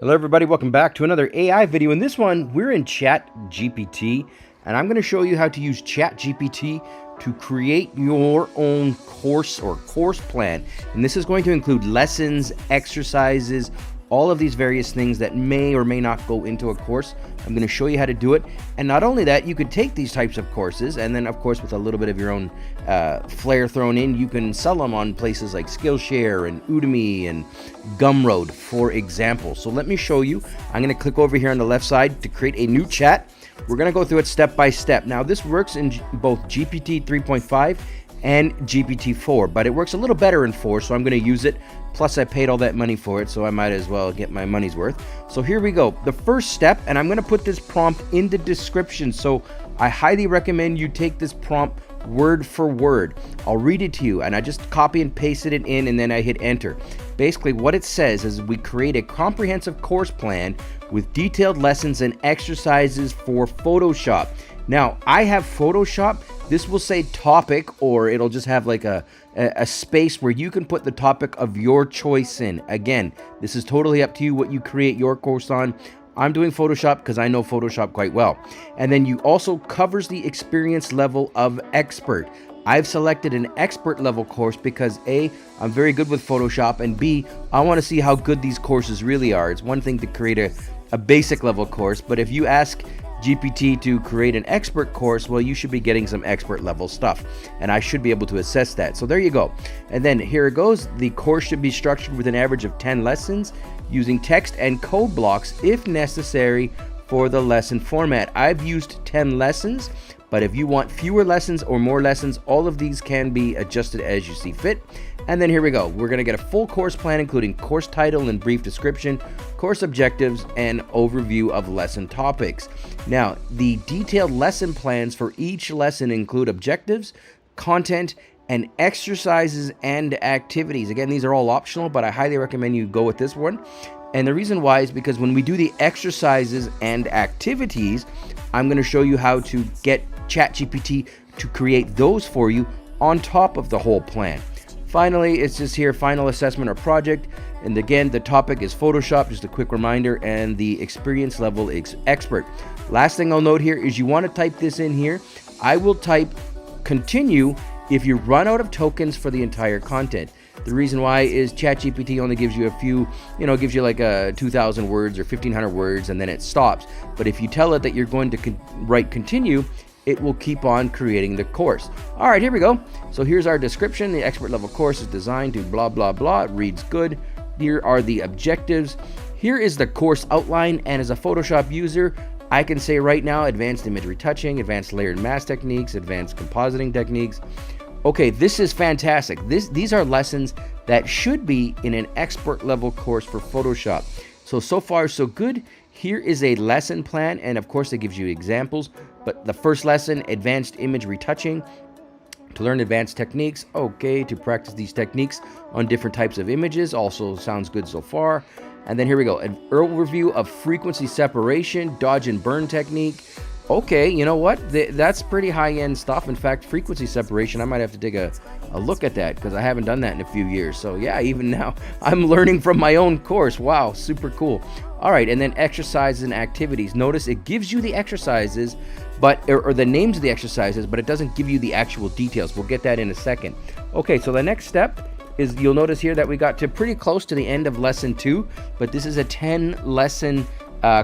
Hello everybody, welcome back to another AI video. In this one, we're in ChatGPT, and I'm going to show you how to use ChatGPT to create your own course or course plan. And this is going to include lessons, exercises, all of these various things that may or may not go into a course. I'm going to show you how to do it. And not only that, you could take these types of courses and then of course with a little bit of your own flair thrown in, you can sell them on places like Skillshare and Udemy and Gumroad, for example. So let me show you. I'm going to click over here on the left side to create a new chat. We're going to go through it step by step. Now this works in both GPT 3.5 and GPT-4, but it works a little better in 4, so I'm going to use it. Plus I paid all that money for it, so I might as well get my money's worth. So here we go. The first step, and I'm going to put this prompt in the description, so I highly recommend you take this prompt word for word. I'll read it to you, and I just copy and pasted it in, and then I hit enter. Basically what it says is we create a comprehensive course plan with detailed lessons and exercises for Photoshop. Now I have Photoshop. This will say topic, or it'll just have like a space where you can put the topic of your choice in. Again, this is totally up to you what you create your course on. I'm doing Photoshop because I know Photoshop quite well. And then you also covers the experience level of expert. I've selected an expert level course because A, I'm very good with Photoshop, and B, I want to see how good these courses really are. It's one thing to create a basic level course, but if you ask GPT to create an expert course, well, you should be getting some expert level stuff, and I should be able to assess that. So there you go. And then here it goes. The course should be structured with an average of 10 lessons using text and code blocks if necessary for the lesson format. I've used 10 lessons, but if you want fewer lessons or more lessons, all of these can be adjusted as you see fit. And then here we go. We're going to get a full course plan, including course title and brief description, course objectives, and overview of lesson topics. Now, the detailed lesson plans for each lesson include objectives, content, and exercises and activities. Again, these are all optional, but I highly recommend you go with this one. And the reason why is because when we do the exercises and activities, I'm going to show you how to get ChatGPT to create those for you on top of the whole plan. Finally, it's just here, final assessment or project. And again, the topic is Photoshop, just a quick reminder, and the experience level is expert. Last thing I'll note here is you want to type this in here. I will type continue if you run out of tokens for the entire content. The reason why is ChatGPT only gives you a few, gives you like 2,000 words or 1,500 words, and then it stops. But if you tell it that you're going to write continue, it will keep on creating the course. All right, here we go. So here's our description. The expert level course is designed to blah, blah, blah. It reads good. Here are the objectives. Here is the course outline. And as a Photoshop user, I can say right now, advanced image retouching, advanced layered mask techniques, advanced compositing techniques. Okay, this is fantastic. These are lessons that should be in an expert level course for Photoshop. So far, so good. Here is a lesson plan, and of course it gives you examples, but the first lesson, advanced image retouching, to learn advanced techniques. Okay, to practice these techniques on different types of images, also sounds good so far. And then here we go, an overview of frequency separation, dodge and burn technique. Okay, you know what? That's pretty high-end stuff. In fact, frequency separation, I might have to take a look at that because I haven't done that in a few years. So yeah, even now, I'm learning from my own course. Wow, super cool. All right, and then exercises and activities. Notice it gives you the exercises, or the names of the exercises, but it doesn't give you the actual details. We'll get that in a second. Okay, so the next step is you'll notice here that we got to pretty close to the end of lesson 2, but this is a 10-lesson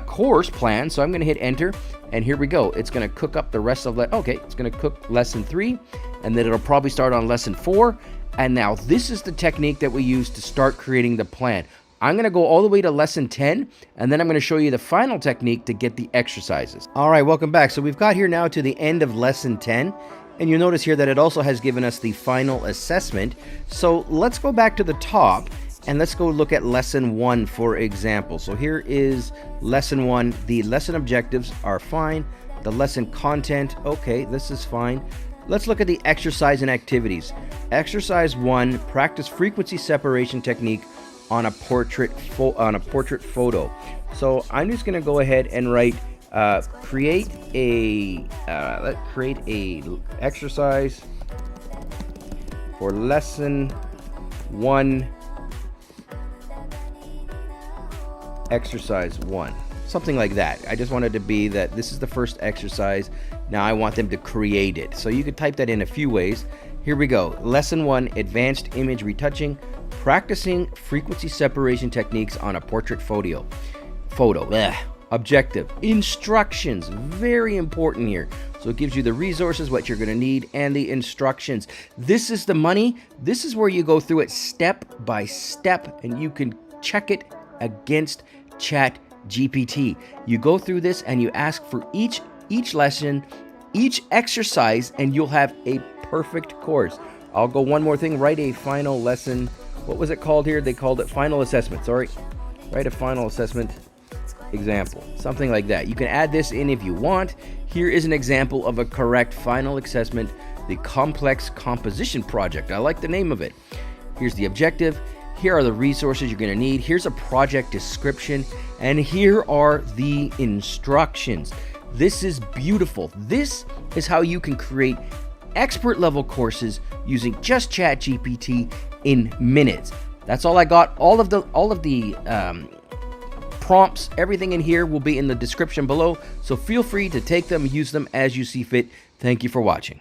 course plan. So I'm going to hit enter. And here we go. It's going to cook up the rest of it's going to cook lesson 3, and then it'll probably start on lesson 4. And now this is the technique that we use to start creating the plan. I'm going to go all the way to lesson 10, and then I'm going to show you the final technique to get the exercises. All right, welcome back. So we've got here now to the end of lesson 10, and you'll notice here that it also has given us the final assessment. So let's go back to the top. And let's go look at lesson 1, for example. So here is lesson 1. The lesson objectives are fine. The lesson content, okay, this is fine. Let's look at the exercise and activities. Exercise 1, practice frequency separation technique on a portrait photo. So I'm just going to go ahead and write create a exercise for lesson 1 exercise 1. Something like that. I just wanted to be that this is the first exercise. Now I want them to create it. So you could type that in a few ways. Here we go. Lesson 1, advanced image retouching, practicing frequency separation techniques on a portrait photo. Objective, instructions, very important here. So it gives you the resources, what you're going to need, and the instructions. This is the money. This is where you go through it step by step, and you can check it against ChatGPT. You go through this and you ask for each lesson, each exercise, and you'll have a perfect course. I'll go one more thing. Write a final lesson. What was it called here? They called it final assessment. Sorry. Write a final assessment example, something like that. You can add this in if you want. Here is an example of a correct final assessment, the complex composition project. I like the name of it. Here's the objective. Here are the resources you're going to need. Here's a project description, and here are the instructions. This is beautiful. This is how you can create expert level courses using just ChatGPT in minutes. That's all I got. All of the prompts, everything in here will be in the description below, so feel free to take them, use them as you see fit. Thank you for watching.